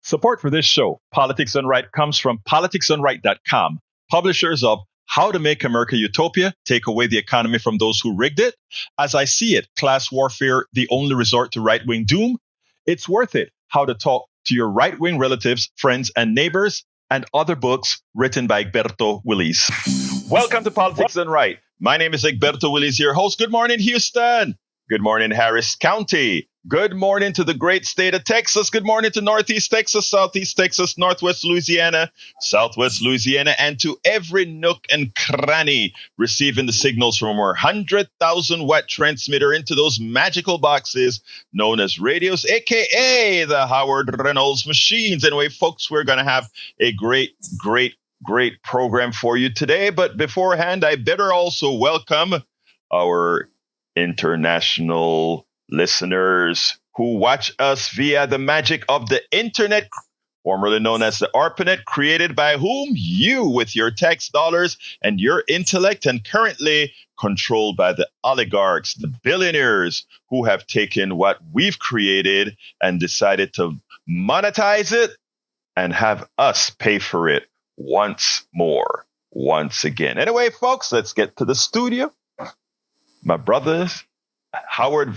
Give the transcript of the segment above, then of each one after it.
Support for this show, Politics Done Right, comes from politicsdoneright.com, publishers of How to Make America Utopia, Take Away the Economy from Those Who Rigged It, As I See It, Class Warfare, The Only Resort to Right-Wing Doom, It's Worth It, How to Talk to Your Right-Wing Relatives, Friends, and Neighbors, and other books written by Egberto Willies. Welcome to Politics Done Right. My name is Egberto Willies, your host. Good morning, Houston. Good morning, Harris County. Good morning to the great state of Texas. Good morning to Northeast Texas, Southeast Texas, Northwest Louisiana, Southwest Louisiana, and to every nook and cranny receiving the signals from our 100,000 watt transmitter into those magical boxes known as radios, aka the Howard Reynolds machines. Anyway, folks, we're going to have a great program for you today. But beforehand, I better also welcome our international listeners who watch us via the magic of the internet, formerly known as the ARPANET, created by whom? You, with your tax dollars and your intellect, and currently controlled by the oligarchs, the billionaires who have taken what we've created and decided to monetize it and have us pay for it once more, once again. Anyway, folks, let's get to the studio. My brothers, Howard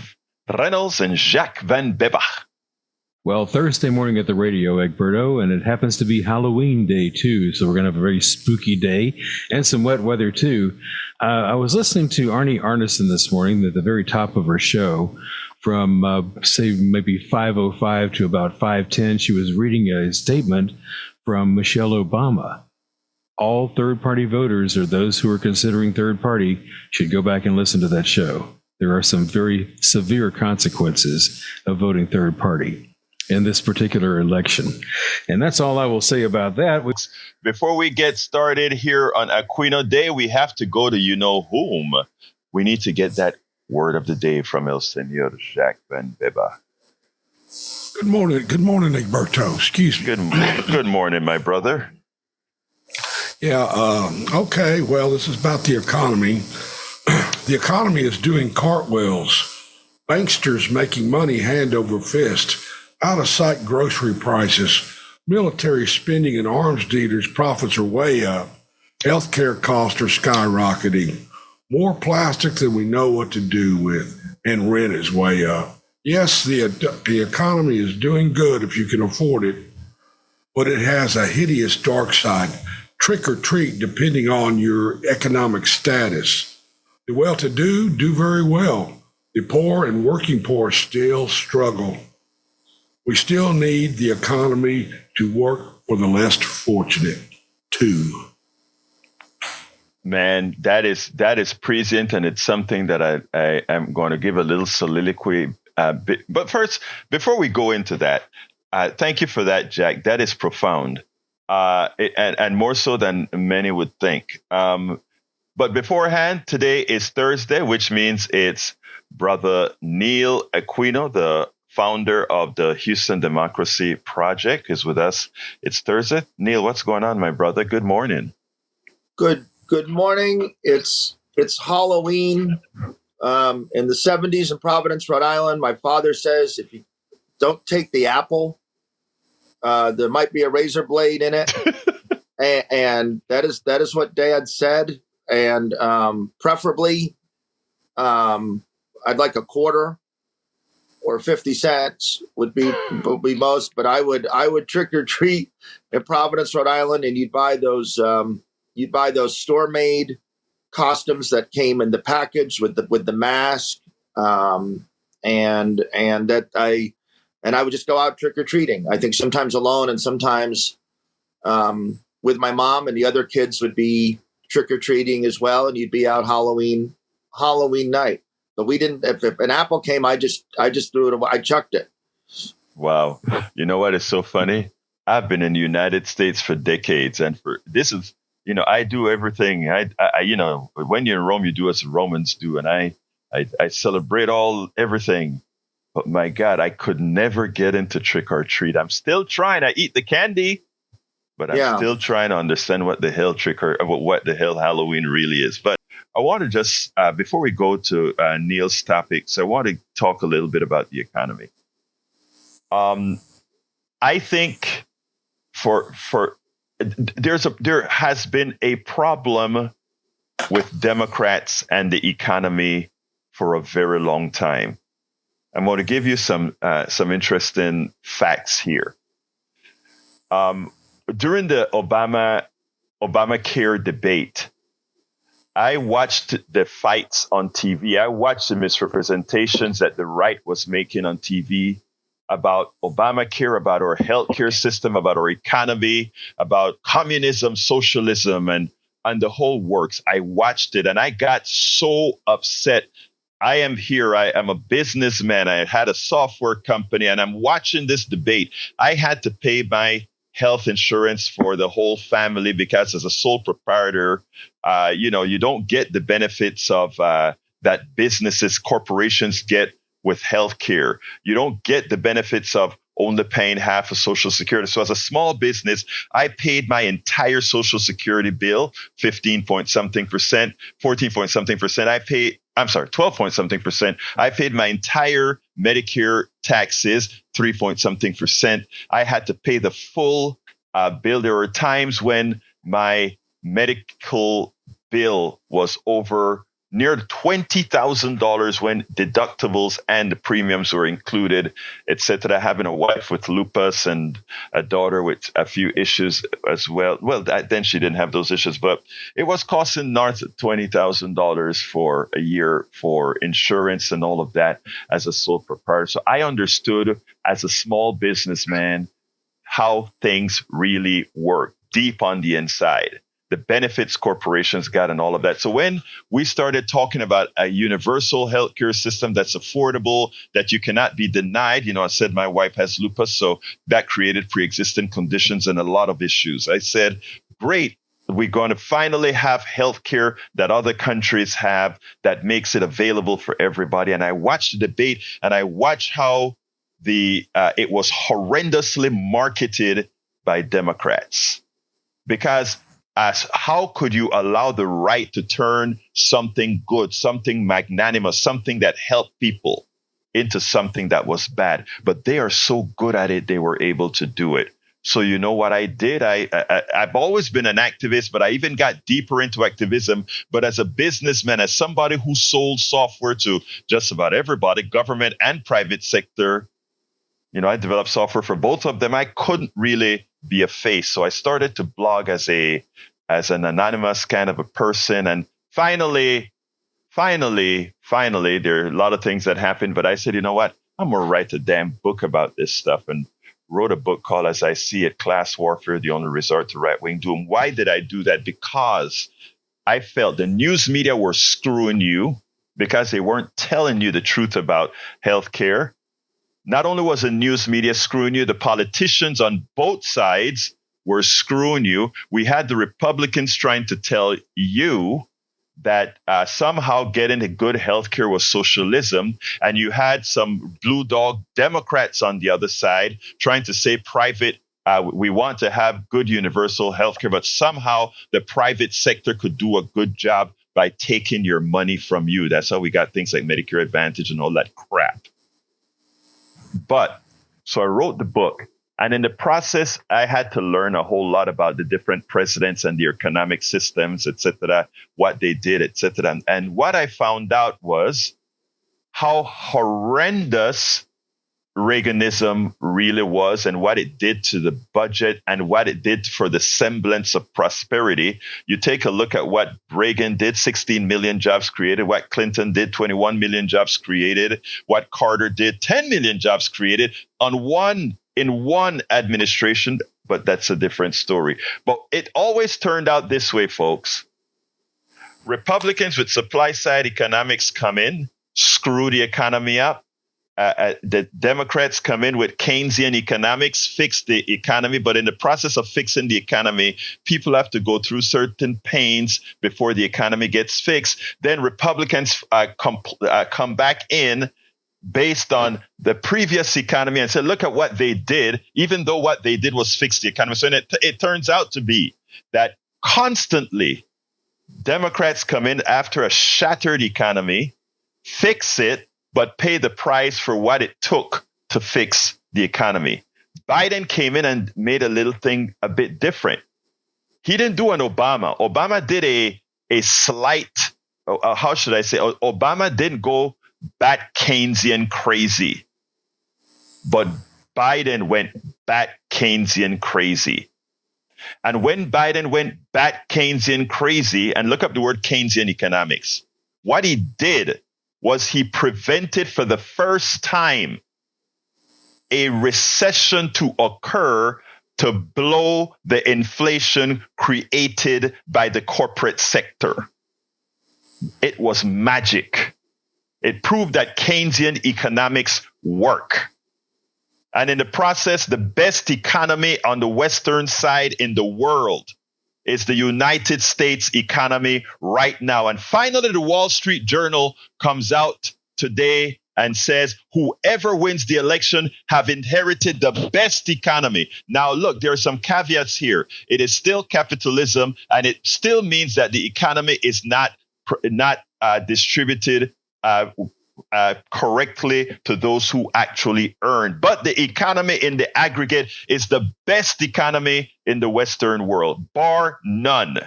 Reynolds and Jacques Van Bebach. Well, Thursday morning at the radio, Egberto, and it happens to be Halloween day, too, so we're going to have a very spooky day and some wet weather, too. I was listening to Arnie Arneson this morning at the very top of her show from, say, maybe 5:05 to about 5:10. She was reading a statement from Michelle Obama. All third-party voters, or those who are considering third party, should go back and listen to that show. There are some very severe consequences of voting third party in this particular election. And that's all I will say about that. Before we get started here on Aquino Day, we have to go to you-know-whom. We need to get that word of the day from El Señor Jacques Van Bebach. Good morning, Egberto. Excuse me. Good morning, my brother. Yeah, okay, well, this is about the economy. The economy is doing cartwheels. Banksters making money hand over fist. Out-of-sight grocery prices. Military spending and arms dealers' profits are way up. Healthcare costs are skyrocketing. More plastic than we know what to do with. And rent is way up. Yes, the economy is doing good if you can afford it, but it has a hideous dark side. Trick or treat, depending on your economic status. The well-to-do do very well. The poor and working poor still struggle. We still need the economy to work for the less fortunate, too. Man, that is prescient, and it's something that I am going to give a little soliloquy. But first, before we go into that, thank you for that, Jack. That is profound. And more so than many would think. But beforehand, today is Thursday, which means it's Brother Neil Aquino, the founder of the Houston Democracy Project, is with us. It's Thursday. Neil, what's going on, my brother? Good morning. Good morning. It's Halloween in the 70s in Providence, Rhode Island. My father says if you don't take the apple, there might be a razor blade in it, and that is what Dad said. And preferably, I'd like a quarter or 50 cents would be most. But I would trick or treat in Providence, Rhode Island, and you'd buy those store made costumes that came in the package with the mask, and I would just go out trick-or-treating. I think sometimes alone and sometimes with my mom, and the other kids would be trick-or-treating as well, and you'd be out Halloween night. But we didn't, if an apple came, I just threw it away. I chucked it. Wow. You know what is so funny? I've been in the United States for decades, and I do everything. I when you're in Rome, you do as the Romans do, and I celebrate everything. But my God, I could never get into trick or treat. I'm still trying. I eat the candy, but I'm still trying to understand what the hell Halloween really is. But I want to just, before we go to Neil's topics, I want to talk a little bit about the economy. I think there has been a problem with Democrats and the economy for a very long time. I'm going to give you some interesting facts here. During the Obamacare debate, I watched the fights on TV. I watched the misrepresentations that the right was making on TV about Obamacare, about our healthcare system, about our economy, about communism, socialism, and the whole works. I watched it and I got so upset. I am a businessman. I had a software company and I'm watching this debate. I had to pay my health insurance for the whole family because as a sole proprietor, you don't get the benefits of that businesses, corporations get with healthcare. You don't get the benefits of only paying half of Social Security. So as a small business, I paid my entire Social Security bill, 15 point something percent, 14 point something percent. 12 point something percent. I paid my entire Medicare taxes, 3 point something percent. I had to pay the full bill. There were times when my medical bill was over near $20,000 when deductibles and the premiums were included, etc. Having a wife with lupus and a daughter with a few issues as well. Well, then she didn't have those issues, but it was costing north of $20,000 for a year for insurance and all of that as a sole proprietor. So I understood as a small businessman how things really work deep on the inside. The benefits corporations got and all of that. So when we started talking about a universal healthcare system that's affordable, that you cannot be denied, I said my wife has lupus, so that created pre-existing conditions and a lot of issues. I said, great, we're going to finally have healthcare that other countries have that makes it available for everybody. And I watched the debate and I watched how it was horrendously marketed by Democrats. Because how could you allow the right to turn something good, something magnanimous, something that helped people into something that was bad? But they are so good at it, they were able to do it. So you know what I did? I've always been an activist, but I even got deeper into activism. But as a businessman, as somebody who sold software to just about everybody, government and private sector, I developed software for both of them. I couldn't really be a face. So I started to blog as an anonymous kind of a person. And finally, there are a lot of things that happened. But I said, you know what? I'm going to write a damn book about this stuff. And wrote a book called As I See It, Class Warfare, the Only Resort to Right-Wing Doom. Why did I do that? Because I felt the news media were screwing you because they weren't telling you the truth about healthcare. Not only was the news media screwing you, the politicians on both sides were screwing you. We had the Republicans trying to tell you that somehow getting a good healthcare was socialism. And you had some blue dog Democrats on the other side trying to say we want to have good universal healthcare, but somehow the private sector could do a good job by taking your money from you. That's how we got things like Medicare Advantage and all that crap. But so I wrote the book, and in the process, I had to learn a whole lot about the different presidents and their economic systems, etc., what they did, etc. And what I found out was how horrendous Reaganism really was and what it did to the budget and what it did for the semblance of prosperity. You take a look at what Reagan did, 16 million jobs created, what Clinton did, 21 million jobs created, what Carter did, 10 million jobs created in one administration, but that's a different story. But it always turned out this way, folks. Republicans with supply side economics come in, screw the economy up. The Democrats come in with Keynesian economics, fix the economy. But in the process of fixing the economy, people have to go through certain pains before the economy gets fixed. Then Republicans come back in based on the previous economy and say, look at what they did, even though what they did was fix the economy. So it turns out to be that constantly Democrats come in after a shattered economy, fix it, but pay the price for what it took to fix the economy. Biden came in and made a little thing a bit different. He didn't do an Obama. Obama did a slight, how should I say? Obama didn't go bat Keynesian crazy, but Biden went bat Keynesian crazy. And when Biden went bat Keynesian crazy, and look up the word Keynesian economics, what he did was he prevented for the first time a recession to occur to blow the inflation created by the corporate sector. It was magic. It proved that Keynesian economics work. And in the process, the best economy on the Western side in the world is the United States economy right now. And finally, the Wall Street Journal comes out today and says, whoever wins the election have inherited the best economy. Now, look, there are some caveats here. It is still capitalism, and it still means that the economy is not distributed correctly to those who actually earn. But the economy in the aggregate is the best economy in the Western world, bar none.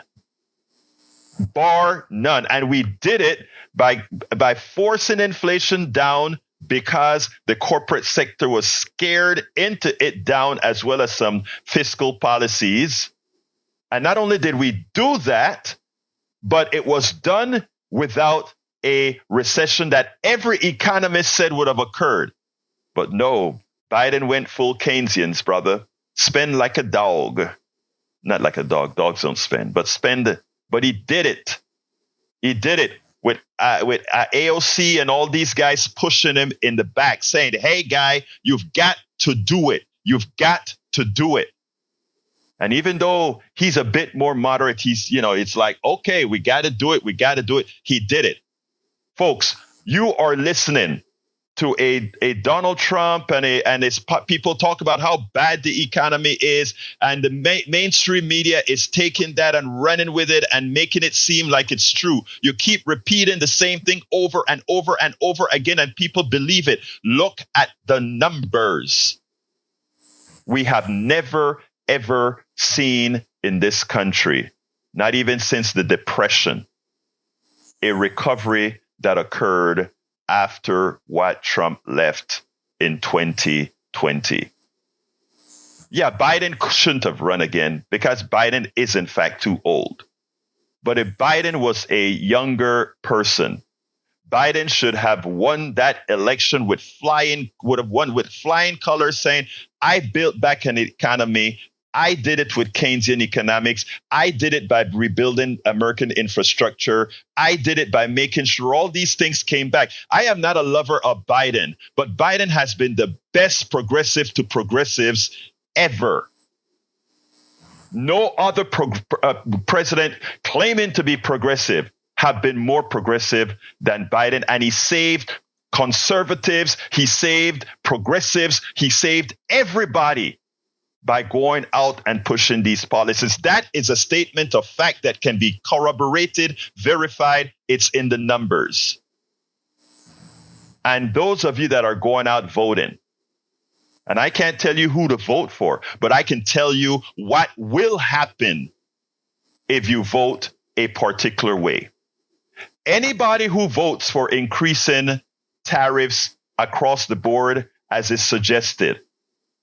Bar none. And we did it by forcing inflation down because the corporate sector was scared into it down, as well as some fiscal policies. And not only did we do that, but it was done without a recession that every economist said would have occurred. But no, Biden went full Keynesians, brother. Spend like a dog. Not like a dog. Dogs don't spend, but spend. But he did it. He did it with AOC and all these guys pushing him in the back, saying, hey, guy, you've got to do it. You've got to do it. And even though he's a bit more moderate, it's like, okay, we got to do it. We got to do it. He did it. Folks, you are listening to a Donald Trump and his people talk about how bad the economy is, and the mainstream media is taking that and running with it and making it seem like it's true. You keep repeating the same thing over and over and over again, and people believe it. Look at the numbers. We have never, ever seen in this country, not even since the Depression, a recovery that occurred after what Trump left in 2020. Yeah, Biden shouldn't have run again because Biden is in fact too old. But if Biden was a younger person, Biden should have won that election would have won with flying colors, saying, I built back an economy. I did it with Keynesian economics. I did it by rebuilding American infrastructure. I did it by making sure all these things came back. I am not a lover of Biden, but Biden has been the best progressive to progressives ever. No other president claiming to be progressive have been more progressive than Biden. And he saved conservatives. He saved progressives. He saved everybody by going out and pushing these policies. That is a statement of fact that can be corroborated, verified. It's in the numbers. And those of you that are going out voting, and I can't tell you who to vote for, but I can tell you what will happen if you vote a particular way. Anybody who votes for increasing tariffs across the board, as is suggested,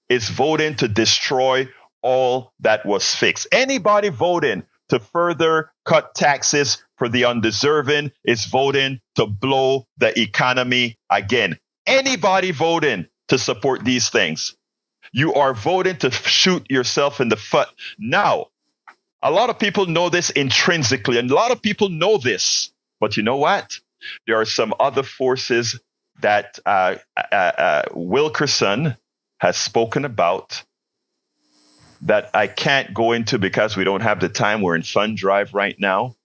is voting to destroy all that was fixed. Anybody voting to further cut taxes for the undeserving is voting to blow the economy again. Anybody voting to support these things, you are voting to shoot yourself in the foot. Now, a lot of people know this intrinsically, and a lot of people know this. But you know what? There are some other forces that Wilkerson has spoken about that I can't go into because we don't have the time. We're in fund drive right now.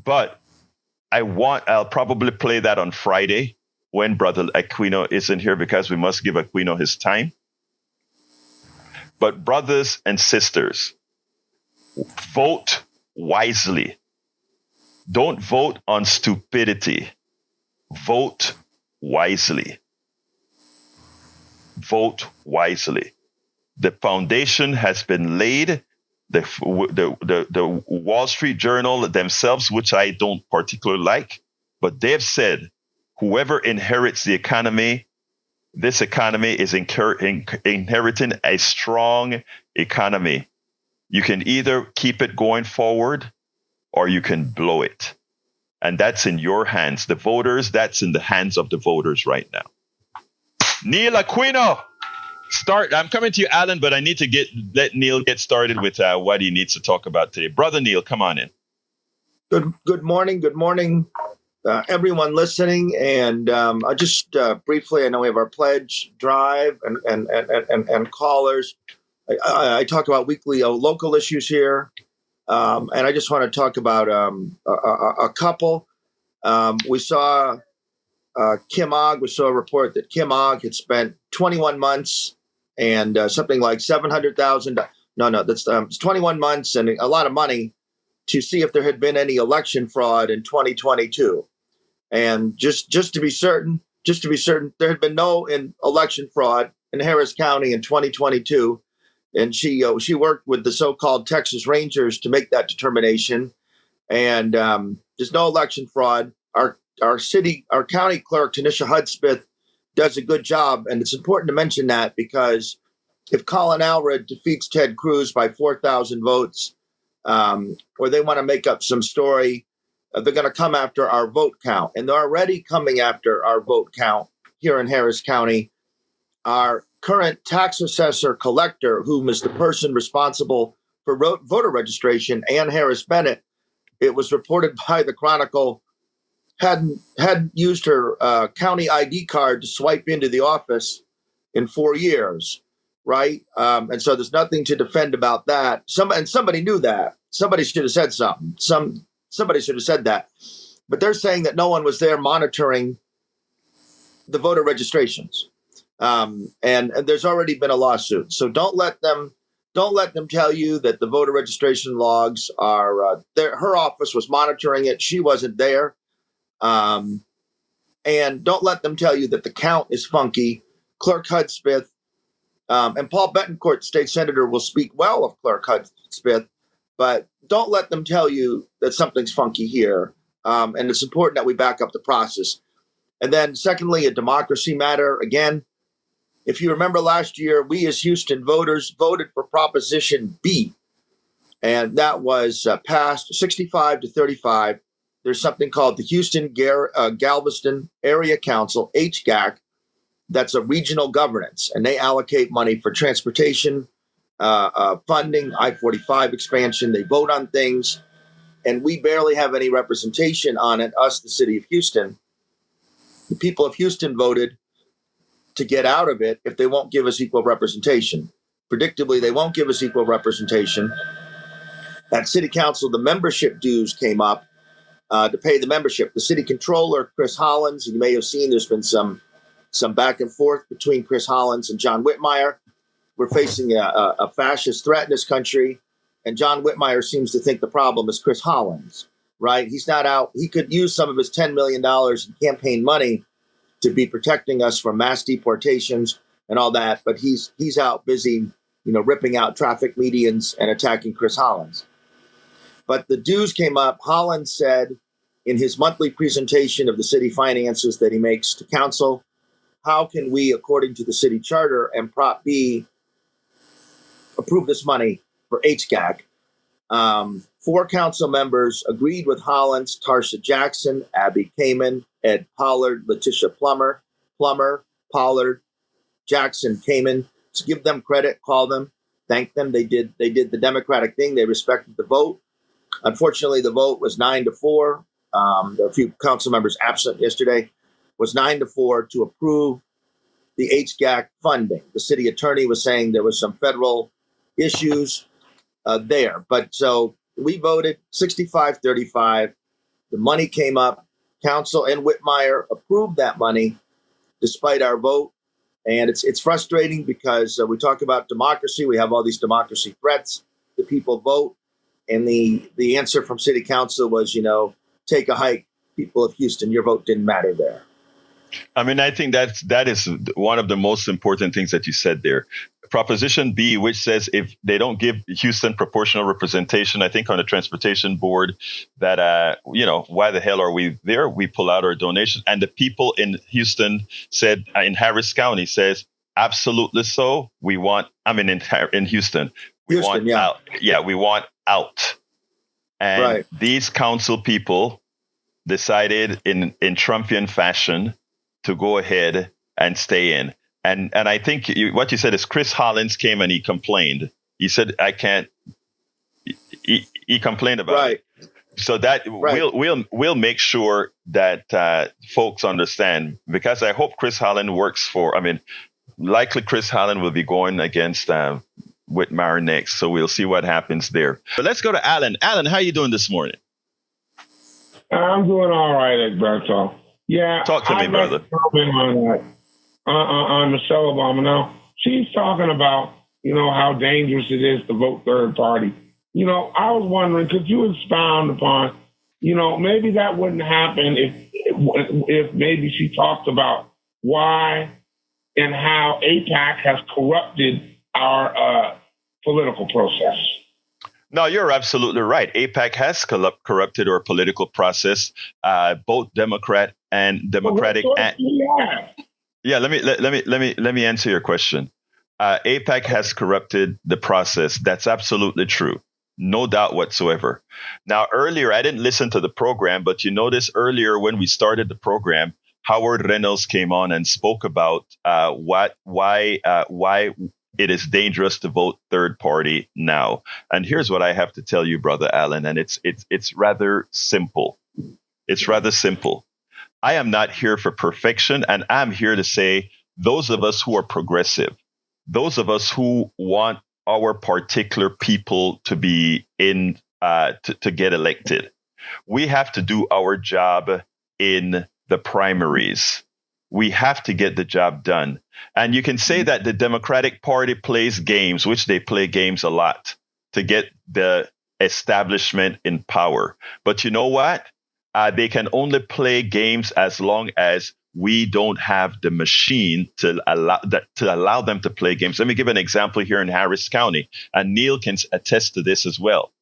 But I'll probably play that on Friday when Brother Aquino isn't here, because we must give Aquino his time. But brothers and sisters, vote wisely. Don't vote on stupidity. Vote wisely. vote wisely. The foundation has been laid. The Wall Street Journal themselves, which I don't particularly like, but they've said whoever inherits the economy, this economy is inheriting a strong economy. You can either keep it going forward or you can blow it. And that's in your hands. The voters, that's in the hands of the voters right now. Neil Aquino, start. I'm coming to you, Alan, but I need to let Neil get started with what he needs to talk about today. Brother Neil, come on in. Good morning. Good morning, everyone listening. And I just briefly, I know we have our pledge drive and callers. I talk about weekly local issues here. And I just want to talk about a couple. We saw Kim Ogg. We saw a report that Kim Ogg had spent 21 months and something like $700,000. No, that's it's 21 months and a lot of money to see if there had been any election fraud in 2022. And just to be certain, there had been no election fraud in Harris County in 2022. And she worked with the so-called Texas Rangers to make that determination. And there's no election fraud. Our county clerk, Tanisha Hudspeth, does a good job. And it's important to mention that because if Colin Alred defeats Ted Cruz by 4,000 votes, or they want to make up some story, they're going to come after our vote count. And they're already coming after our vote count here in Harris County. Our current tax assessor collector, whom is the person responsible for voter registration, Ann Harris Bennett, it was reported by the Chronicle, hadn't used her county ID card to swipe into the office in 4 years, right? And so there's nothing to defend about that. Somebody knew that. Somebody should have said something. Somebody should have said that. But they're saying that no one was there monitoring the voter registrations. And there's already been a lawsuit. So don't let them tell you that the voter registration logs are there. Her office was monitoring it. She wasn't there. And don't let them tell you that the count is funky. Clerk Hudspeth and Paul Betancourt, state senator, will speak well of Clerk Hudspeth, but don't let them tell you that something's funky here. And it's important that we back up the process. And then secondly, a democracy matter. Again, if you remember last year, we as Houston voters voted for Proposition B, and that was passed 65 to 35. There's something called the Houston Galveston Area Council, HGAC, that's a regional governance, and they allocate money for transportation, funding, I-45 expansion. They vote on things, and we barely have any representation on it, us, the city of Houston. The people of Houston voted to get out of it if they won't give us equal representation. Predictably, they won't give us equal representation. At City Council, the membership dues came up to pay the membership. The city controller, Chris Hollins, you may have seen there's been some back and forth between Chris Hollins and John Whitmire. We're facing a fascist threat in this country, and John Whitmire seems to think the problem is Chris Hollins, right? He's not out. He could use some of his $10 million in campaign money to be protecting us from mass deportations and all that, but he's out busy, ripping out traffic medians and attacking Chris Hollins. But the dues came up. Hollins said in his monthly presentation of the city finances that he makes to council, how can we, according to the city charter and Prop B, approve this money for HGAC? 4 council members agreed with Hollins, Tarsha Jackson, Abby Kamen, Ed Pollard, Letitia Plummer, Pollard, Jackson, Kamen. To give them credit, call them, thank them. They did the democratic thing. They respected the vote. Unfortunately, the vote was 9-4. There were a few council members absent yesterday. Was 9-4 to approve the HGAC funding. The city attorney was saying there was some federal issues there. But so we voted 65-35. The money came up. Council and Whitmire approved that money despite our vote. And it's frustrating because we talk about democracy. We have all these democracy threats. The people vote. And the answer from city council was, take a hike. People of Houston, your vote didn't matter there. I mean, I think that is one of the most important things that you said there. Proposition B, which says if they don't give Houston proportional representation, I think on the transportation board, that why the hell are we there? We pull out our donation, and the people in Houston said, in Harris County says, absolutely so. We want. I mean, in Houston, we want out. Yeah, we want out. And these council people decided in Trumpian fashion to go ahead and stay in. And I think what you said is Chris Hollins came and he complained. He said, I can't. He complained about it. So that we'll make sure that folks understand, because I hope Chris Hollins works for. I mean, likely Chris Hollins will be going against Whitmire next. So we'll see what happens there. But let's go to Alan. Alan, how are you doing this morning? I'm doing all right, Egberto. Yeah, talk to me, brother. On Michelle Obama. Now, she's talking about, how dangerous it is to vote third party. I was wondering, could you expound upon, maybe that wouldn't happen if maybe she talked about why and how AIPAC has corrupted our political process. No, you're absolutely right. AIPAC has corrupted our political process, both Democratic. Yeah, let me answer your question. AIPAC has corrupted the process. That's absolutely true. No doubt whatsoever. Now, earlier, I didn't listen to the program, but you notice earlier when we started the program, Howard Reynolds came on and spoke about why it is dangerous to vote third party now. And here's what I have to tell you, Brother Allen, and it's rather simple. It's rather simple. I am not here for perfection, and I'm here to say those of us who are progressive, those of us who want our particular people to be in to get elected, we have to do our job in the primaries. We have to get the job done. And you can say that the Democratic Party plays games, which they play games a lot, to get the establishment in power. But you know what? They can only play games as long as we don't have the machine to allow them to play games. Let me give an example here in Harris County, and Neil can attest to this as well.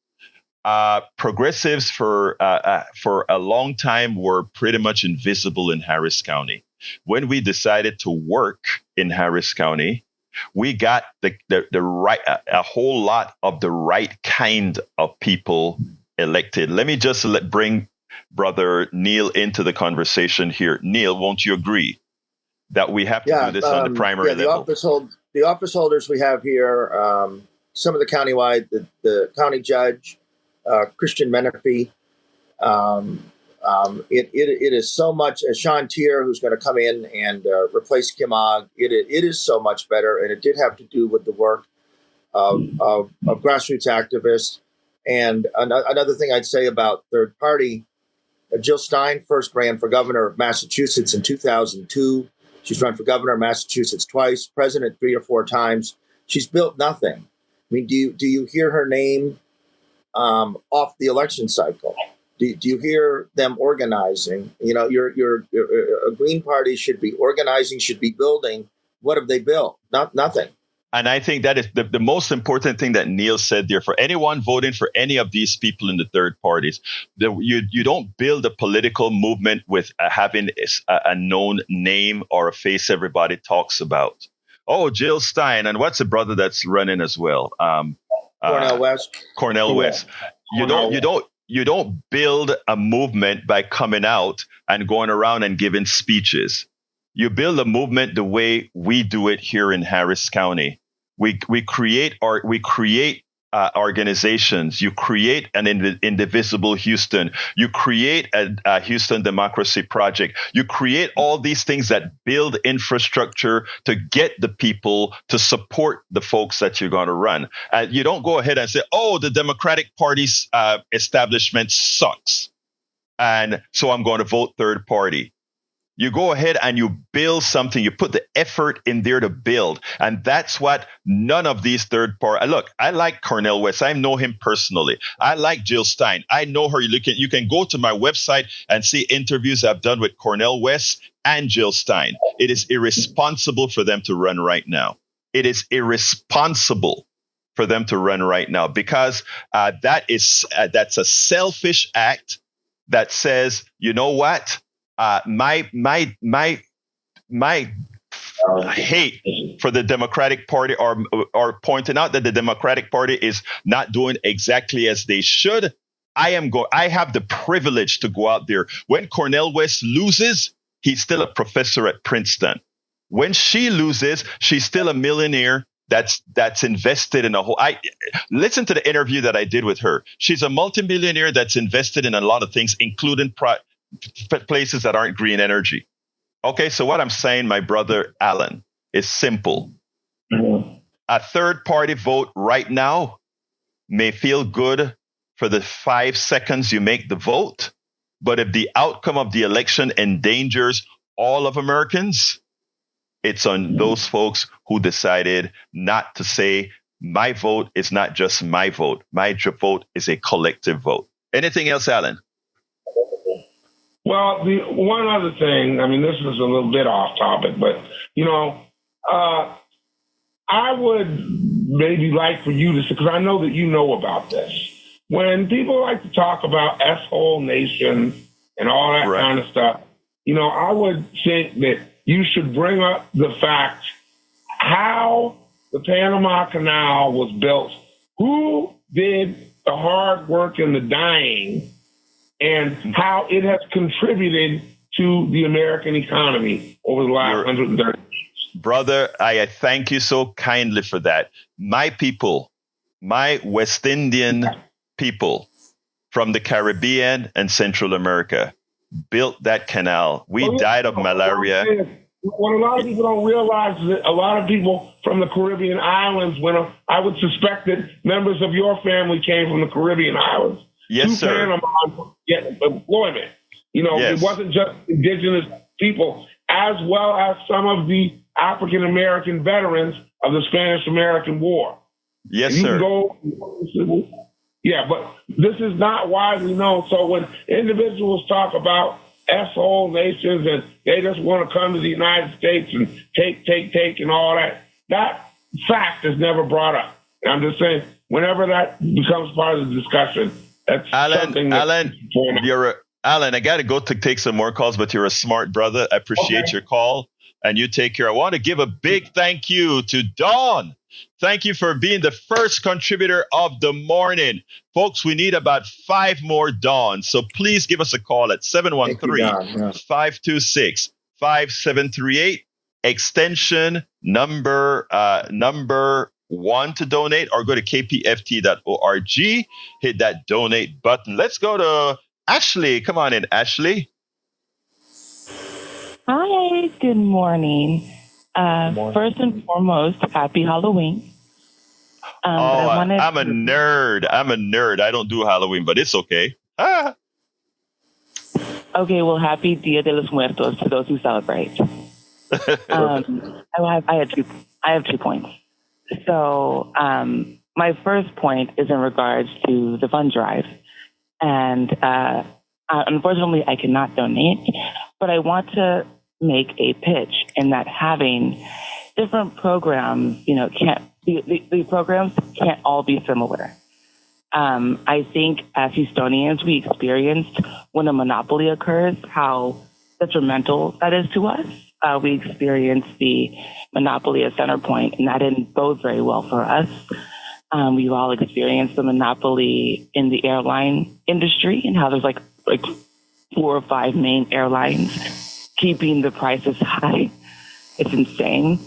Progressives for a long time were pretty much invisible in Harris County. When we decided to work in Harris County, we got the right a whole lot of the right kind of people elected. Let me just bring Brother Neil into the conversation here. Neil, won't you agree that we have to do this on the primary level? The office holders we have here, some of the countywide, the county judge, Christian Menifee. It is so much, Sean Tier, who's going to come in and replace Kim Ogg. It is so much better, and it did have to do with the work of grassroots activists. And another thing I'd say about third party, Jill Stein first ran for governor of Massachusetts in 2002. She's run for governor of Massachusetts twice, president 3 or 4 times. She's built nothing. I mean, do you hear her name off the election cycle? Do you hear them organizing? Your Green Party should be organizing, should be building. What have they built? Nothing. And I think that is the most important thing that Neil said there. For anyone voting for any of these people in the third parties, you don't build a political movement with having a known name or a face everybody talks about. Oh, Jill Stein, and what's the brother that's running as well? Cornel West. Cornel West. You don't build a movement by coming out and going around and giving speeches. You build a movement the way we do it here in Harris County. We create organizations. You create an indivisible Houston. You create a Houston Democracy Project. You create all these things that build infrastructure to get the people to support the folks that you're going to run. You don't go ahead and say, oh, the Democratic Party's establishment sucks, and so I'm going to vote third party. You go ahead and you build something. You put the effort in there to build. And that's what none of these third party. Look, I like Cornel West. I know him personally. I like Jill Stein. I know her. You can go to my website and see interviews I've done with Cornel West and Jill Stein. It is irresponsible for them to run right now. It is irresponsible for them to run right now because that's a selfish act that says, you know what? My hate for the Democratic Party or pointing out that the Democratic Party is not doing exactly as they should. I have the privilege to go out there. When Cornel West loses, he's still a professor at Princeton. When she loses, she's still a millionaire that's invested in a whole. Listen to the interview that I did with her. She's a multimillionaire that's invested in a lot of things, including places that aren't green energy. Okay, so what I'm saying, my brother Alan, is simple. Mm-hmm. A third party vote right now may feel good for the 5 seconds you make the vote, but if the outcome of the election endangers all of Americans, it's on those folks who decided not to say, my vote is not just my vote. My vote is a collective vote. Anything else, Alan? Well, the one other thing, I mean, this is a little bit off topic, but, I would maybe like for you to, because I know that you know about this. When people like to talk about S-hole nation and all that kind of stuff, I would think that you should bring up the fact how the Panama Canal was built, who did the hard work and the dying, and how it has contributed to the American economy over the last 130 years. Brother, I thank you so kindly for that. My people, my West Indian people from the Caribbean and Central America built that canal. We died of malaria. What a lot of people don't realize is that a lot of people from the Caribbean islands, I would suspect that members of your family came from the Caribbean islands. Yes, sir. Panama get employment. It wasn't just indigenous people, as well as some of the African American veterans of the Spanish American War. Yes, sir. But this is not widely known. So when individuals talk about S-hole nations and they just want to come to the United States and take and all that fact is never brought up. And I'm just saying, whenever that becomes part of the discussion, that's something that Alan, I got to go to take some more calls, but you're a smart brother. I appreciate your call, and you take care. I want to give a big thank you to Dawn. Thank you for being the first contributor of the morning. Folks, we need about 5 more Dawns, so please give us a call at 713-526-5738, extension number 1 to donate, or go to kpft.org, hit that donate button. Let's go to Ashley. Come on in, Ashley. Hi, good morning. First and foremost, happy Halloween. I'm a nerd. I don't do Halloween, but it's okay. Okay, well, happy Dia de los Muertos to those who celebrate. I have 2 points. So my first point is in regards to the fund drive. And unfortunately, I cannot donate, but I want to make a pitch in that having different programs, the programs can't all be similar. I think as Houstonians, we experienced when a monopoly occurs, how detrimental that is to us. We experienced the monopoly at Centerpoint, and that didn't bode very well for us. We've all experienced the monopoly in the airline industry and how there's like 4 or 5 main airlines keeping the prices high. It's insane.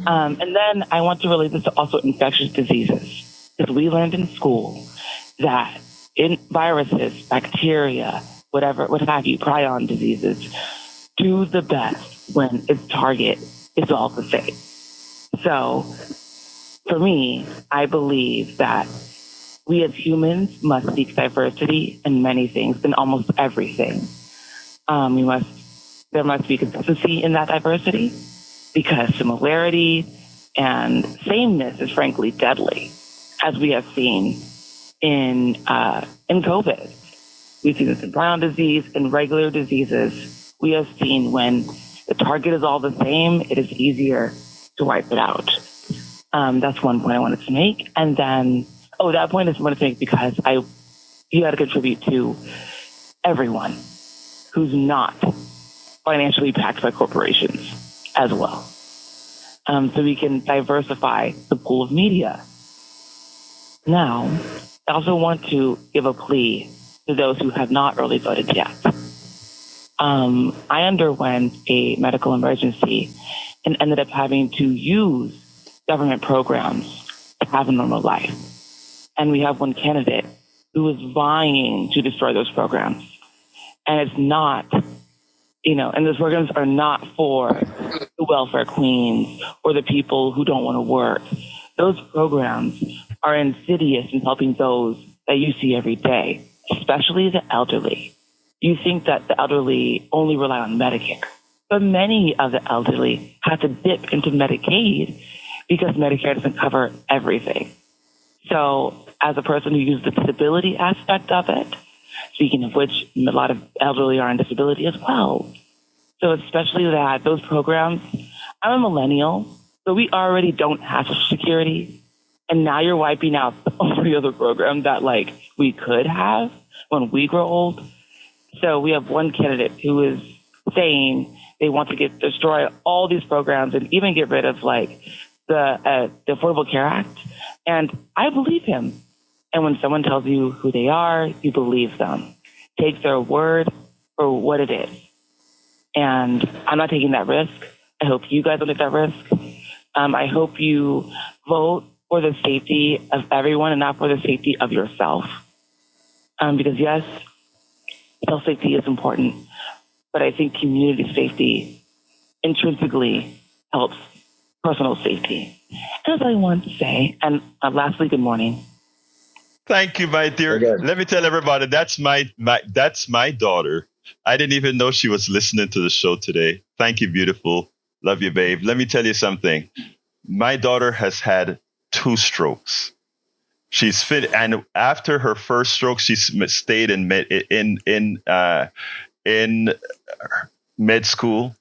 And then I want to relate this to also infectious diseases, because we learned in school that in viruses, bacteria, whatever, what have you, prion diseases, do the best when its target is all the same. So for me, I believe that we as humans must seek diversity in many things, in almost everything. We must there must be consistency in that diversity, because similarity and sameness is frankly deadly, as we have seen in COVID. We've seen this in prion disease, in regular diseases. We have seen when the target is all the same, it is easier to wipe it out. That's one point I wanted to make. And then, that point is I wanted to make because you got to contribute to everyone who's not financially backed by corporations as well. So we can diversify the pool of media. Now, I also want to give a plea to those who have not early voted yet. I underwent a medical emergency and ended up having to use government programs to have a normal life. And we have one candidate who is vying to destroy those programs. And it's not, and those programs are not for the welfare queens or the people who don't want to work. Those programs are insidious in helping those that you see every day, especially the elderly. You think that the elderly only rely on Medicare, but many of the elderly have to dip into Medicaid because Medicare doesn't cover everything. So as a person who uses the disability aspect of it, speaking of which, a lot of elderly are on disability as well. So especially that, those programs, I'm a millennial, so we already don't have Social Security. And now you're wiping out every other program that we could have when we grow old. So we have one candidate who is saying they want to destroy all these programs and even get rid of the Affordable Care Act. And I believe him. And when someone tells you who they are, you believe them. Take their word for what it is. And I'm not taking that risk. I hope you guys don't take that risk. I hope you vote for the safety of everyone and not for the safety of yourself. Because yes, self-safety is important, but I think community safety intrinsically helps personal safety. And that's all I wanted to say. And lastly, good morning. Thank you, my dear. Let me tell everybody, that's my daughter. I didn't even know she was listening to the show today. Thank you, beautiful. Love you, babe. Let me tell you something. My daughter has had 2 strokes. She's fit, and after her first stroke, she stayed in med school.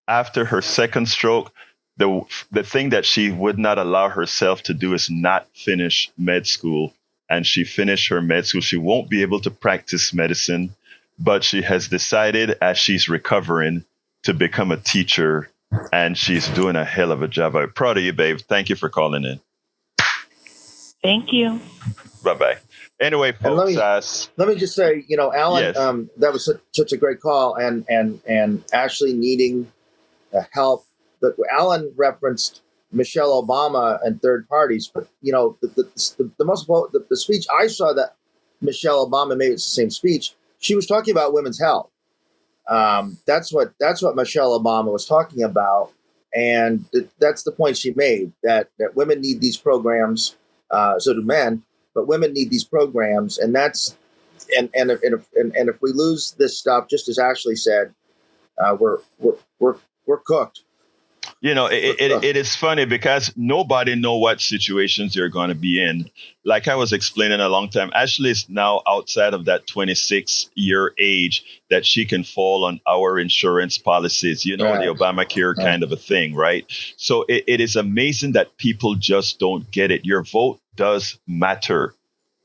After her second stroke, the thing that she would not allow herself to do is not finish med school. And she finished her med school. She won't be able to practice medicine, but she has decided, as she's recovering, to become a teacher, and she's doing a hell of a job. I'm proud of you, babe. Thank you for calling in. Thank you. Bye-bye. Anyway, folks, let me just say, Alan, yes. That was such a great call, and Ashley needing help. That Alan referenced Michelle Obama and third parties, but the speech I saw that Michelle Obama made, it's the same speech. She was talking about women's health. That's what Michelle Obama was talking about, and that's the point she made, that women need these programs. So do men, but women need these programs, and if we lose this stuff, just as Ashley said, we're cooked. It is funny because nobody know what situations you're going to be in. Like I was explaining a long time, Ashley is now outside of that 26-year age that she can fall on our insurance policies, the Obamacare kind of a thing, right? So it is amazing that people just don't get it. Your vote does matter.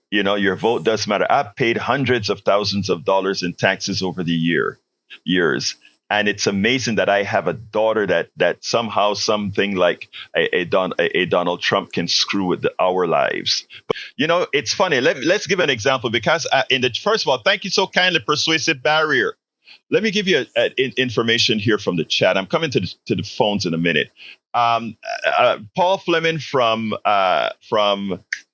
Your vote does matter. I've paid hundreds of thousands of dollars in taxes over the years. And it's amazing that I have a daughter that somehow something like a Donald Trump can screw with our lives. But, it's funny. Let's give an example, because first of all, thank you so kindly, Persuasive Barrier. Let me give you information here from the chat. I'm coming to the phones in a minute. Paul Fleming from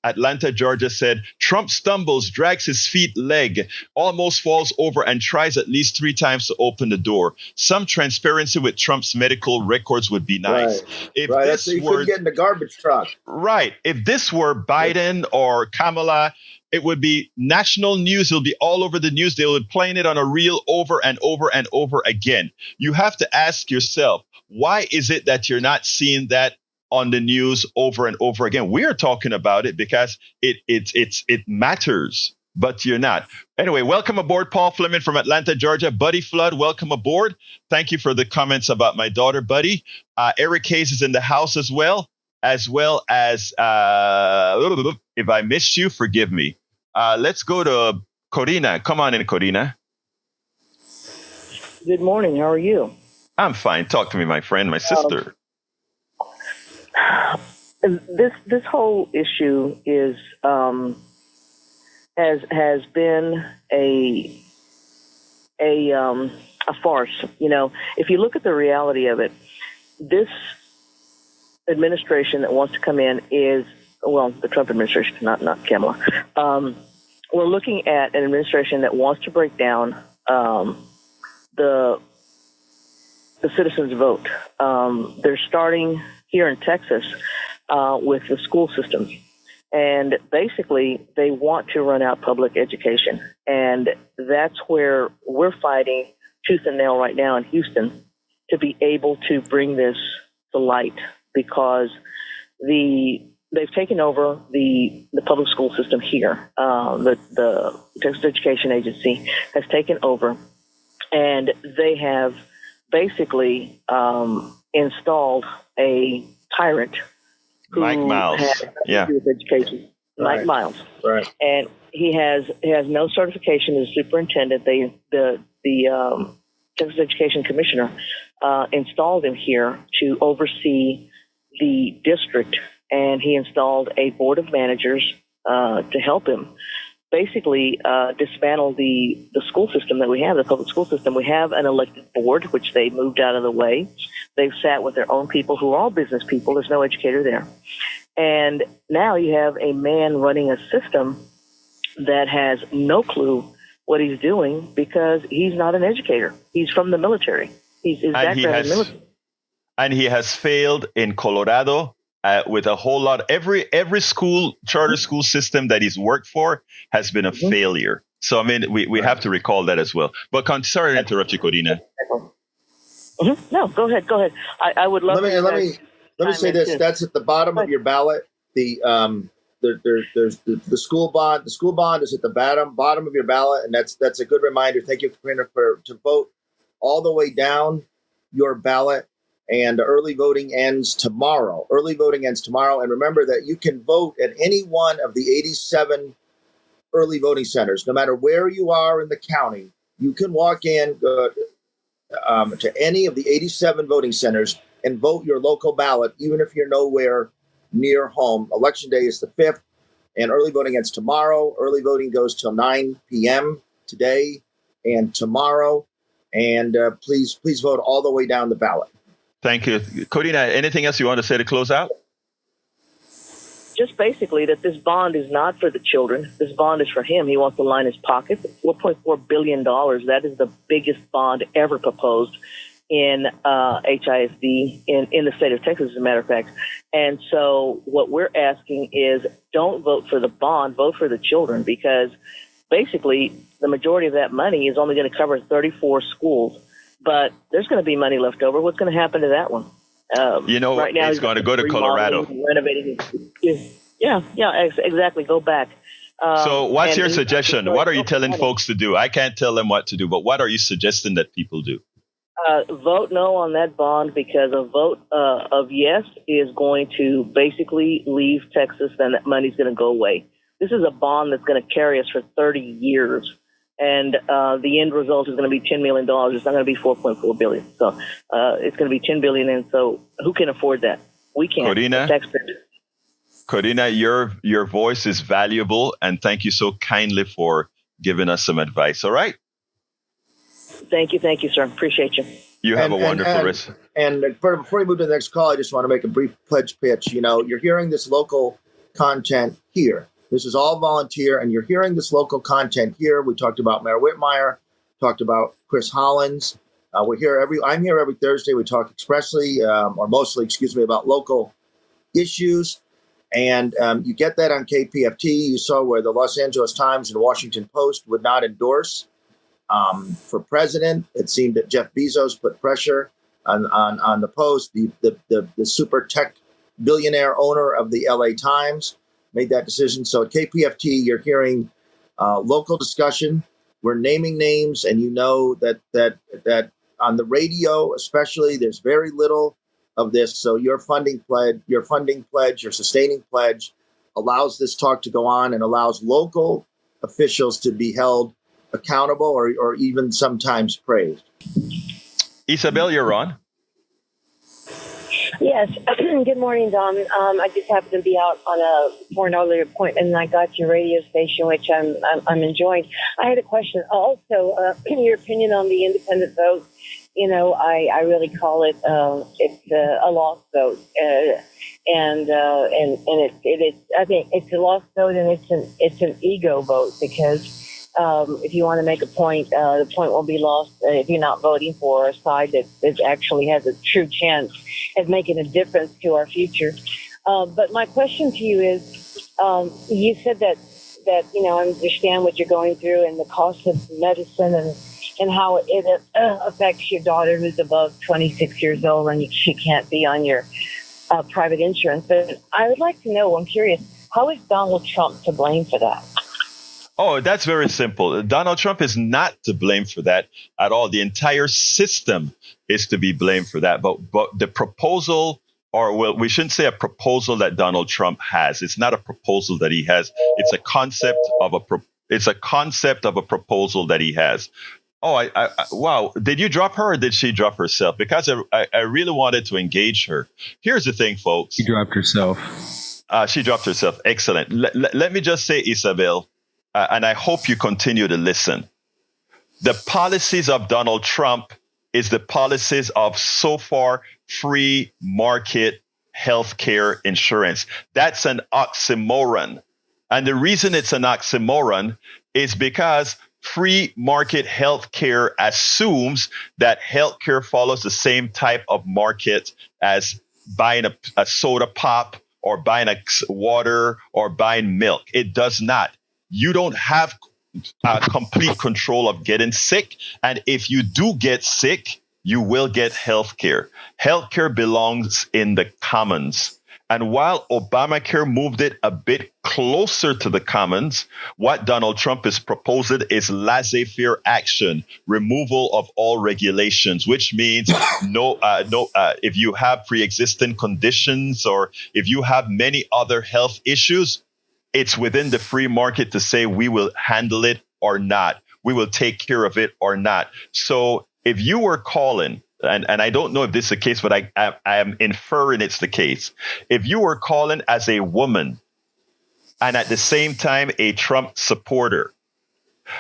Atlanta, Georgia said, Trump stumbles, drags his feet leg, almost falls over and tries at least 3 times to open the door. Some transparency with Trump's medical records would be nice. Right. If Right. this So you were couldn't get in the garbage truck. right, if this were Biden or Kamala, it would be national news. It'll be all over the news. They would playing it on a reel over and over and over again. You have to ask yourself, why is it that you're not seeing that on the news over and over again? We're talking about it because it matters, but you're not. Anyway, welcome aboard, Paul Fleming from Atlanta, Georgia. Buddy Flood, welcome aboard. Thank you for the comments about my daughter, Buddy. Eric Hayes is in the house as well as if I missed you, forgive me. Let's go to Corina. Come on in, Corina. Good morning. How are you? I'm fine. Talk to me, my friend, my sister. This whole issue is has been a farce. You know, if you look at the reality of it, this administration that wants to come in is, well, the Trump administration, not Kamala. We're looking at an administration that wants to break down the citizens' vote. They're starting here in Texas with the school systems. And basically, they want to run out public education. And that's where we're fighting tooth and nail right now in Houston to be able to bring this to light, because they've taken over the public school system here. The Texas Education Agency has taken over, and they have basically installed a tyrant who Mike Miles. has Yeah. with education. Right. Mike Miles. Right. And he has no certification as superintendent. The Texas Education Commissioner installed him here to oversee the district, and he installed a board of managers to help him basically dismantle the school system that we have, the public school system. We have an elected board, which they moved out of the way. They've sat with their own people who are all business people. There's no educator there. And now you have a man running a system that has no clue what he's doing because he's not an educator. He's from the military. His background is military. And he has failed in Colorado with a whole lot. Every school, charter school system that he's worked for has been a failure. So, I mean, we have to recall that as well. But sorry to interrupt you, Corina. No, go ahead. I would love. Let me say this. That's at the bottom of your ballot. There's the school bond. The school bond is at the bottom of your ballot, and that's a good reminder. Thank you, Karina, to vote all the way down your ballot. And early voting ends tomorrow. And remember that you can vote at any one of the 87 early voting centers, no matter where you are in the county. You can walk in to any of the 87 voting centers and vote your local ballot, even if you're nowhere near home. Election day is the 5th, and early voting ends tomorrow. Early voting goes till 9 p.m. today and tomorrow. And please vote all the way down the ballot. Thank you. Corina, anything else you want to say to close out? Just basically that this bond is not for the children. This bond is for him. He wants to line his pocket. $4.4 billion. That is the biggest bond ever proposed in HISD in the state of Texas, as a matter of fact. And so what we're asking is don't vote for the bond, vote for the children, because basically the majority of that money is only going to cover 34 schools. But there's going to be money left over. What's going to happen to that one? Right now he's going to go to Colorado. Renovating. Yeah, exactly. Go back. So what's your suggestion? What are you telling folks to do? I can't tell them what to do, but what are you suggesting that people do? Vote no on that bond, because a vote of yes is going to basically leave Texas, and that money's going to go away. This is a bond that's going to carry us for 30 years. And the end result is going to be $10 million. It's not going to be $4.4 billion. So it's going to be $10 billion. And so who can afford that? We can't. Corina, your voice is valuable, and thank you so kindly for giving us some advice. All right. Thank you, sir. Appreciate you. You have a wonderful rest. And before we move to the next call, I just want to make a brief pledge pitch. You know, you're hearing this local content here. This is all volunteer, and you're hearing this local content here. We talked about Mayor Whitmire, talked about Chris Hollins. I'm here every Thursday. We talk expressly, or mostly, about local issues. And you get that on KPFT. You saw where the Los Angeles Times and Washington Post would not endorse for president. It seemed that Jeff Bezos put pressure on the Post, the super tech billionaire owner of the LA Times, made that decision. So at KPFT, you're hearing local discussion. We're naming names, and you know that on the radio, especially, there's very little of this. So your funding pledge, your sustaining pledge allows this talk to go on and allows local officials to be held accountable or even sometimes praised. Isabel, you're on. Yes. Good morning, Dom. I just happened to be out for an earlier appointment, and I got your radio station, which I'm enjoying. I had a question. Also, your opinion on the independent vote. You know, I really call it it's a lost vote, and it is. I think it's a lost vote, and it's an ego vote, because if you want to make a point, the point will be lost if you're not voting for a side that actually has a true chance at making a difference to our future. But my question to you is, you said that I understand what you're going through and the cost of medicine and how it affects your daughter who's above 26 years old and she can't be on your private insurance. But I would like to know, I'm curious, how is Donald Trump to blame for that? Oh, that's very simple. Donald Trump is not to blame for that at all. The entire system is to be blamed for that. But the proposal, we shouldn't say a proposal that Donald Trump has. It's not a proposal that he has. It's a concept of a proposal that he has. Oh, wow. Did you drop her or did she drop herself? Because I really wanted to engage her. Here's the thing, folks. She dropped herself. She dropped herself. Excellent. Let me just say, Isabel, and I hope you continue to listen. The policies of Donald Trump is the policies of so far free market healthcare insurance. That's an oxymoron. And the reason it's an oxymoron is because free market healthcare assumes that healthcare follows the same type of market as buying a soda pop or buying a water or buying milk. It does not. You don't have complete control of getting sick. And if you do get sick, you will get health care. Health care belongs in the commons. And while Obamacare moved it a bit closer to the commons, what Donald Trump is proposing is laissez-faire action, removal of all regulations, which means if you have pre-existing conditions or if you have many other health issues, it's within the free market to say we will handle it or not. We will take care of it or not. So if you were calling, and I don't know if this is the case, but I am inferring it's the case. If you were calling as a woman and at the same time a Trump supporter,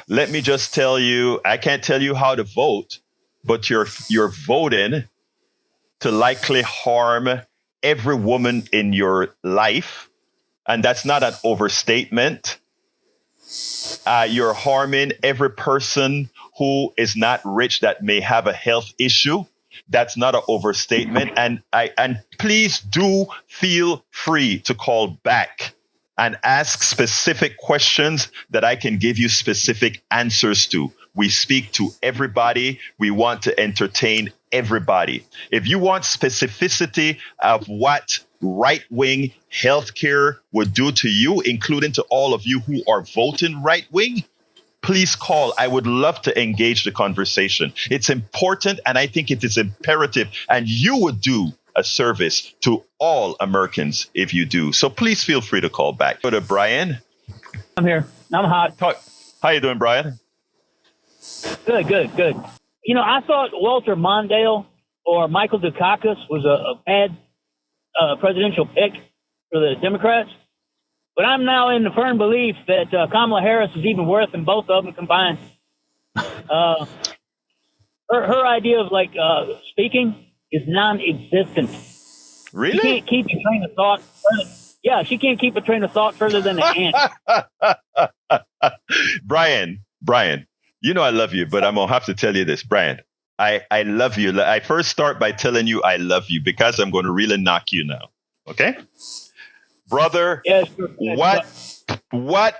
let me just tell you, I can't tell you how to vote, but you're voting to likely harm every woman in your life. And that's not an overstatement. You're harming every person who is not rich that may have a health issue. That's not an overstatement. And please do feel free to call back and ask specific questions that I can give you specific answers to. We speak to everybody. We want to entertain everybody. If you want specificity of what right-wing healthcare would do to you, including to all of you who are voting right-wing, please call. I would love to engage the conversation. It's important, and I think it is imperative, and you would do a service to all Americans if you do. So please feel free to call back. Go to Brian. I'm here. I'm hot. How you doing, Brian? Good. You know, I thought Walter Mondale or Michael Dukakis was a bad presidential pick for the Democrats. But I'm now in the firm belief that Kamala Harris is even worse than both of them combined. Her idea of speaking is non-existent. Really? You can't keep your train of thought. Yeah, she can't keep a train of thought further than a ant. Brian, you know I love you, but I'm going to have to tell you this. Brian, I love you. I first start by telling you I love you because I'm going to really knock you now. Okay? Brother, Yes, sure. what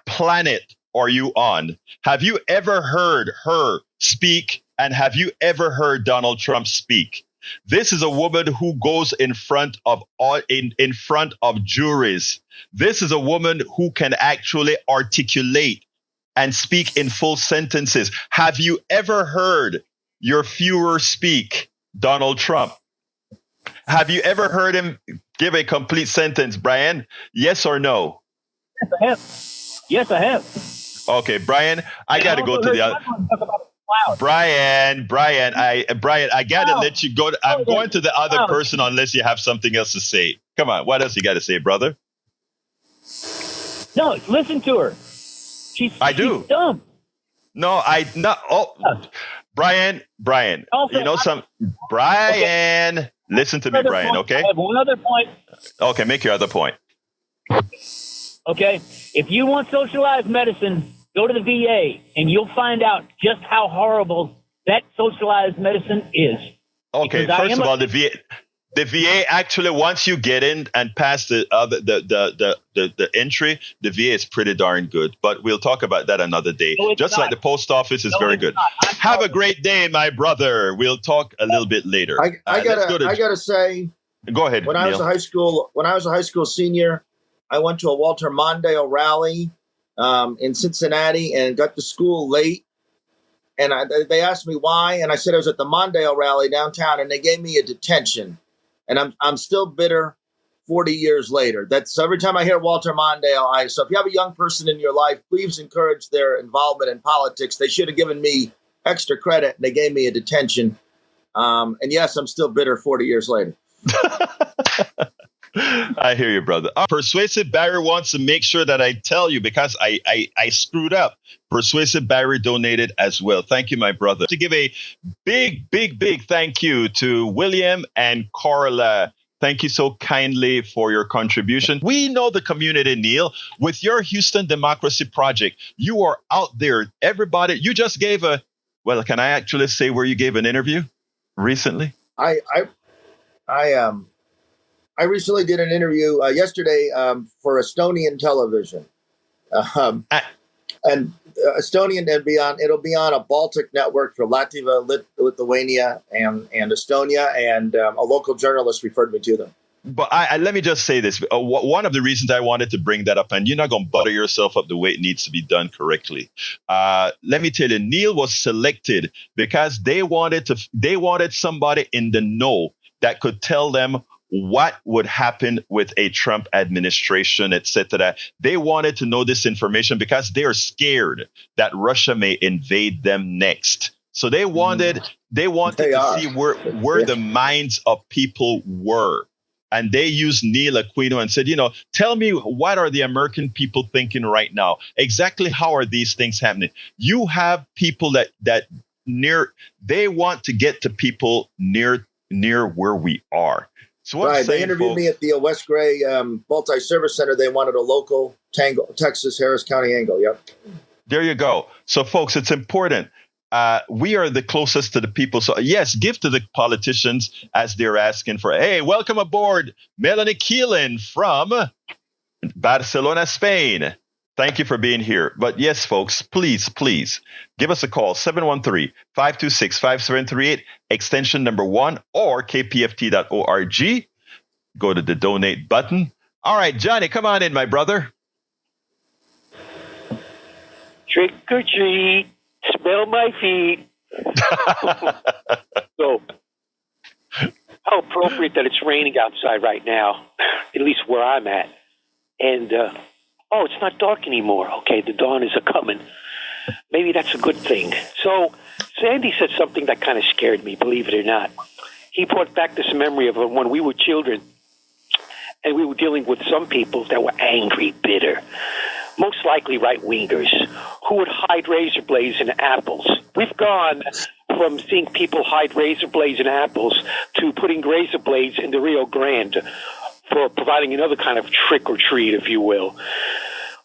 planet are you on? Have you ever heard her speak? And have you ever heard Donald Trump speak? This is a woman who goes in front of juries. This is a woman who can actually articulate and speak in full sentences. Have you ever heard your Führer speak, Donald Trump? Have you ever heard him give a complete sentence, Brian? Yes or no? Yes, I have. Okay, Brian, I got to go to the other. Brian, I gotta let you go. I'm going to the other person unless you have something else to say. Come on, what else you got to say, brother? No, listen to her. She's dumb. No, Brian. Also, you know some Brian. Okay. Listen to me, Brian. Okay. I have one other point. Okay, make your other point. Okay, if you want socialized medicine, go to the VA, and you'll find out just how horrible that socialized medicine is. Okay, first of all, the VA actually, once you get in and pass the entry, the VA is pretty darn good. But we'll talk about that another day. No, just not. Like the post office is very good. Have a great day, my brother. We'll talk a little bit later. I gotta say, go ahead. When I was a high school senior, I went to a Walter Mondale rally in Cincinnati and got to school late. And they asked me why, and I said I was at the Mondale rally downtown, and they gave me a detention. And I'm still bitter 40 years later. That's every time I hear Walter Mondale. So if you have a young person in your life, please encourage their involvement in politics. They should have given me extra credit, and they gave me a detention. And yes, I'm still bitter 40 years later. I hear you, brother. Persuasive Barry wants to make sure that I tell you because I screwed up. Persuasive Barry donated as well. Thank you, my brother. To give a big thank you to William and Carla. Thank you so kindly for your contribution. We know the community, Neil. With your Houston Democracy Project, you are out there. Everybody, you just gave can I actually say where you gave an interview recently? I recently did an interview yesterday for Estonian television, and Estonian it'll be on a Baltic network for Latvia, Lithuania, and Estonia, and a local journalist referred me to them. But let me just say this. One of the reasons I wanted to bring that up, and you're not going to butter yourself up the way it needs to be done correctly. Let me tell you, Neil was selected because they wanted somebody in the know that could tell them what would happen with a Trump administration, etc. They wanted to know this information because they are scared that Russia may invade them next. So they wanted to see where the minds of people were. And they used Neil Aquino and said, tell me, what are the American people thinking right now? Exactly how are these things happening? You have people that they want to get to people near where we are. So right, they interviewed me at the West Gray Multi-Service Center. They wanted a local Texas, Harris County angle. Yep. There you go. So, folks, it's important. We are the closest to the people. So, yes, give to the politicians as they're asking for. Hey, welcome aboard, Melanie Keelan from Barcelona, Spain. Thank you for being here. But yes, folks, please give us a call, 713-526-5738, extension number 1, or kpft.org. Go to the donate button. All right, Johnny, come on in, my brother. Trick or treat, smell my feet. So, how appropriate that it's raining outside right now, at least where I'm at. And, it's not dark anymore. Okay, the dawn is a-coming. Maybe that's a good thing. So Sandy said something that kind of scared me, believe it or not. He brought back this memory of when we were children and we were dealing with some people that were angry, bitter, most likely right-wingers, who would hide razor blades in apples. We've gone from seeing people hide razor blades in apples to putting razor blades in the Rio Grande. for providing another kind of trick or treat, if you will.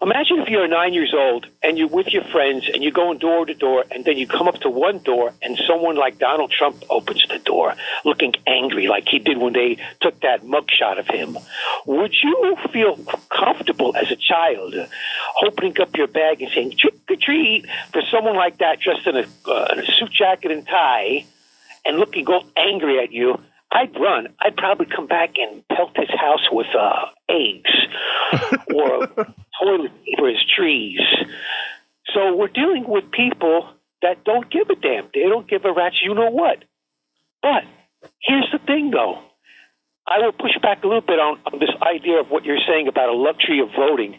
Imagine if you're 9 years old and you're with your friends and you're going door to door, and then you come up to one door and someone like Donald Trump opens the door looking angry like he did when they took that mugshot of him. Would you feel comfortable as a child opening up your bag and saying trick or treat for someone like that dressed in a suit jacket and tie and looking all angry at you? I'd run. I'd probably come back and pelt his house with eggs or toilet paper his trees. So we're dealing with people that don't give a damn. They don't give a rat's you know what. But here's the thing, though. I will push back a little bit on this idea of what you're saying about a luxury of voting.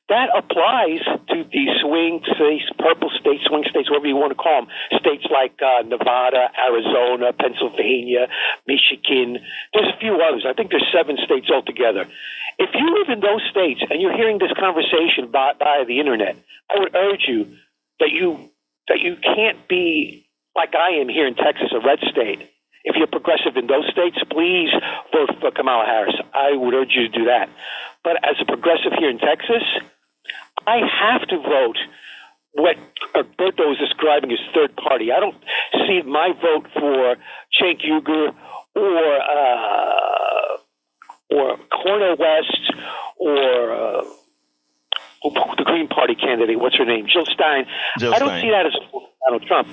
That applies to the swing states, purple states, swing states, whatever you want to call them. States like Nevada, Arizona, Pennsylvania, Michigan. There's a few others. I think there's 7 states altogether. If you live in those states and you're hearing this conversation via the internet, I would urge you that you can't be like I am here in Texas, a red state. If you're progressive in those states, please vote for Kamala Harris. I would urge you to do that. But as a progressive here in Texas, I have to vote what Egberto is describing as third party. I don't see my vote for Cenk Uygur or Cornel West or the Green Party candidate. What's her name? Jill Stein. I don't see that as a vote for Donald Trump.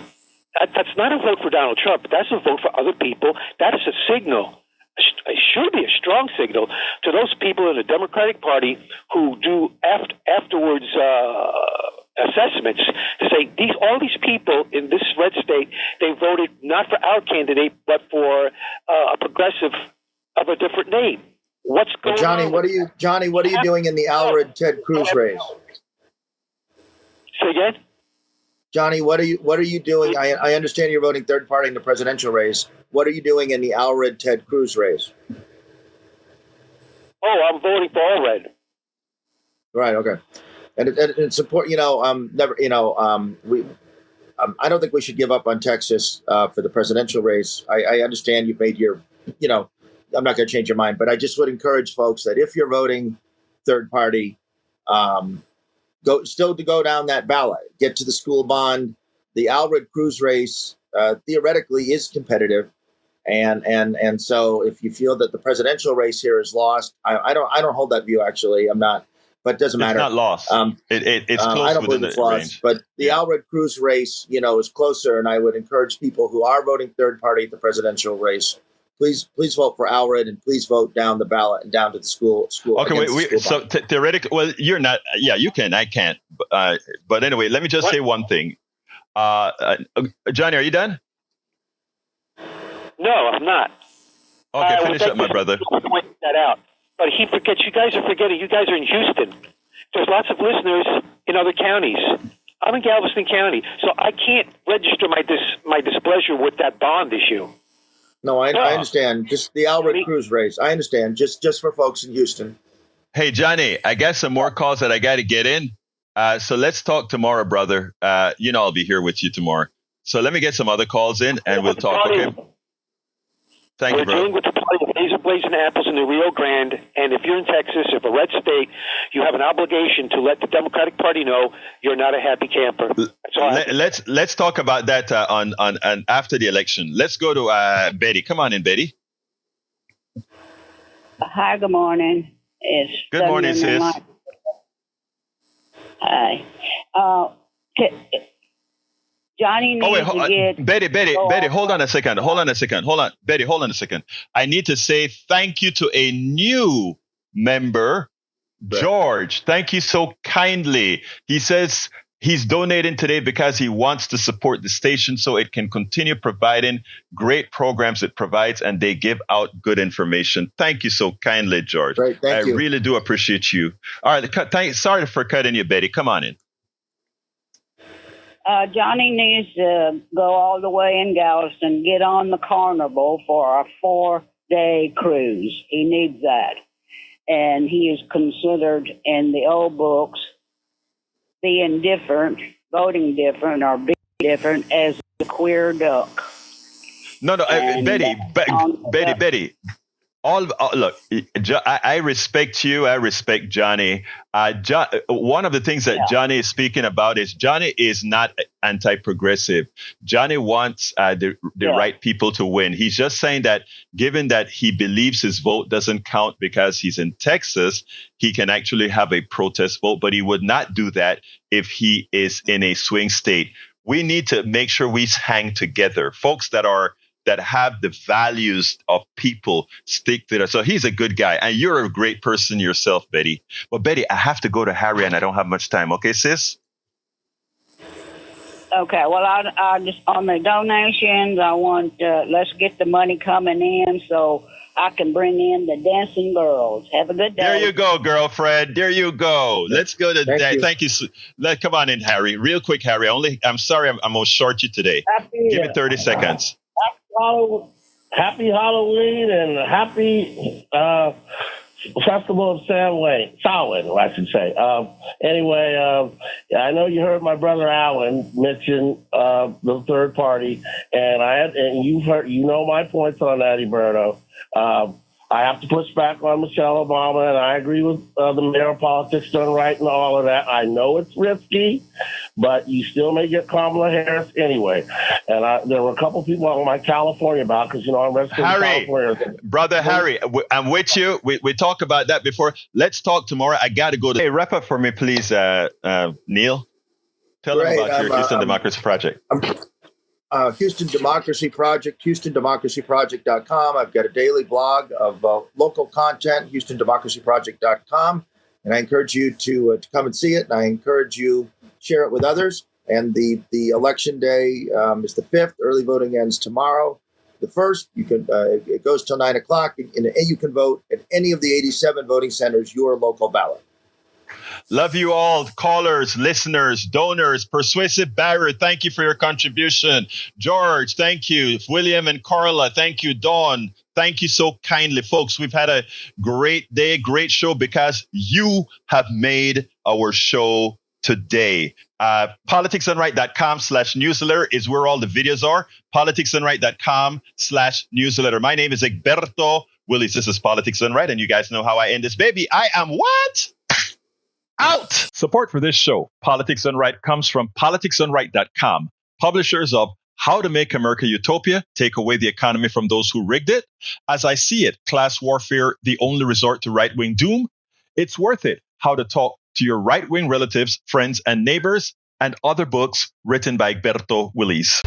That's not a vote for Donald Trump. That's a vote for other people. That is a signal. It should be a strong signal to those people in the Democratic Party who do afterwards assessments to say all these people in this red state, they voted not for our candidate but for a progressive of a different name. What's going on? Johnny, what are you doing in the Alred Ted Cruz race? Say again? Johnny, what are you doing? I understand you're voting third party in the presidential race. What are you doing in the Alred Ted Cruz race? Oh, I'm voting for Alred. Right. Okay. And support. I don't think we should give up on Texas for the presidential race. I understand you've made your. I'm not going to change your mind, but I just would encourage folks that if you're voting third party, go down that ballot, get to the school bond. The Alred Cruz race theoretically is competitive, and so if you feel that the presidential race here is lost, I don't hold that view. Actually, I'm not, but it doesn't matter. It's not lost. It's close. I don't believe it's lost, range. But the Alred Cruz race, is closer, and I would encourage people who are voting third party at the presidential race. Please vote for Alred, and please vote down the ballot and down to the school. Okay, wait. So theoretically, well, you're not. Yeah, you can. I can't. But anyway, let me just say one thing. Johnny, are you done? No, I'm not. Okay, finish up, my brother. Point that out. But he forgets. You guys are forgetting. You guys are in Houston. There's lots of listeners in other counties. I'm in Galveston County, so I can't register my displeasure with that bond issue. No, I understand. Just the Alred Cruz race. I understand. Just for folks in Houston. Hey, Johnny, I got some more calls that I got to get in. So let's talk tomorrow, brother. I'll be here with you tomorrow. So let me get some other calls in, and we'll talk. Okay. Thank you, bro. We're dealing with the party of laser blazing apples in the Rio Grande, and if you're in Texas, if a red state, you have an obligation to let the Democratic Party know you're not a happy camper. Let's talk about that on after the election. Let's go to Betty. Come on in, Betty. Hi, good morning. Good morning, sis. Hi. Johnny needs to get... Betty, hold on a second. Betty, hold on a second. I need to say thank you to a new member, George. Thank you so kindly. He says he's donating today because he wants to support the station so it can continue providing great programs it provides, and they give out good information. Thank you so kindly, George. Great, thank you. I really do appreciate you. All right, sorry for cutting you, Betty. Come on in. Johnny needs to go all the way in Galveston, get on the Carnival for a 4-day cruise. He needs that. And he is considered in the old books being different, voting different, or being different as a queer duck. No, Betty, Look, I respect you. I respect Johnny. One of the things that Johnny is speaking about is Johnny is not anti-progressive. Johnny wants the right people to win. He's just saying that given that he believes his vote doesn't count because he's in Texas, he can actually have a protest vote, but he would not do that if he is in a swing state. We need to make sure we hang together. Folks that have the values of people stick to that. So he's a good guy. And you're a great person yourself, Betty. But Betty, I have to go to Harry and I don't have much time. Okay, sis? Okay, well, I just, on the donations, I want, let's get the money coming in so I can bring in the dancing girls. Have a good day. There you go, girlfriend. There you go. Let's go to that. Thank you. Come on in, Harry. Real quick, Harry. I'm sorry I'm going to short you today. Give me 30 seconds. Happy Halloween and happy Festival of Samhain, I should say. Anyway, I know you heard my brother Alan mention the third party, and you've heard, my points on that, Egberto. I have to push back on Michelle Obama, and I agree with the mayor of politics done right and all of that. I know it's risky, but you still may get Kamala Harris anyway. And there were a couple people on my California ballot because, I'm registered in California. Brother Harry, I'm with you. We talked about that before. Let's talk tomorrow. I got to go. Hey, wrap up for me, please, Neil. Tell them about your Houston Democracy Project. Houston Democracy Project, HoustonDemocracyProject.com. I've got a daily blog of local content, HoustonDemocracyProject.com. And I encourage you to come and see it. And I encourage you share it with others. And the election day is the 5th. Early voting ends tomorrow. The 1st, you can it goes till 9 o'clock. And you can vote at any of the 87 voting centers, your local ballot. Love you all, callers, listeners, donors. Persuasive Barrett, thank you for your contribution. George, thank you. William and Carla, thank you. Dawn, thank you so kindly. Folks, we've had a great day, great show because you have made our show today. politicsandright.com/newsletter is where all the videos are. politicsandright.com/newsletter. My name is Egberto Willies. This is Politics Done Right, and you guys know how I end this baby. I am what? Out! Support for this show, Politics Done Right, comes from politicsdoneright.com, publishers of How to Make America Utopia, Take Away the Economy from Those Who Rigged It. As I See It, Class Warfare, The Only Resort to Right-Wing Doom. It's Worth It, How to Talk to Your Right-Wing Relatives, Friends, and Neighbors, and other books written by Egberto Willies.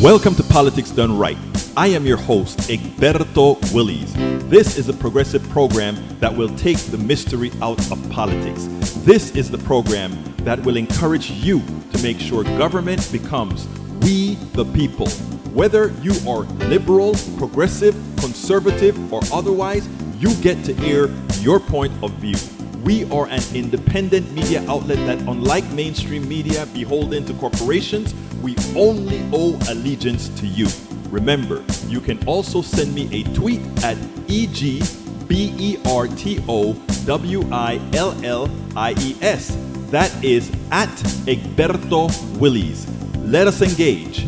Welcome to Politics Done Right. I am your host, Egberto Willies. This is a progressive program that will take the mystery out of politics. This is the program that will encourage you to make sure government becomes we the people. Whether you are liberal, progressive, conservative, or otherwise, you get to air your point of view. We are an independent media outlet that, unlike mainstream media beholden to corporations, we only owe allegiance to you. Remember, you can also send me a tweet at EGBERTOWILLIES. That is at Egberto Willies. Let us engage.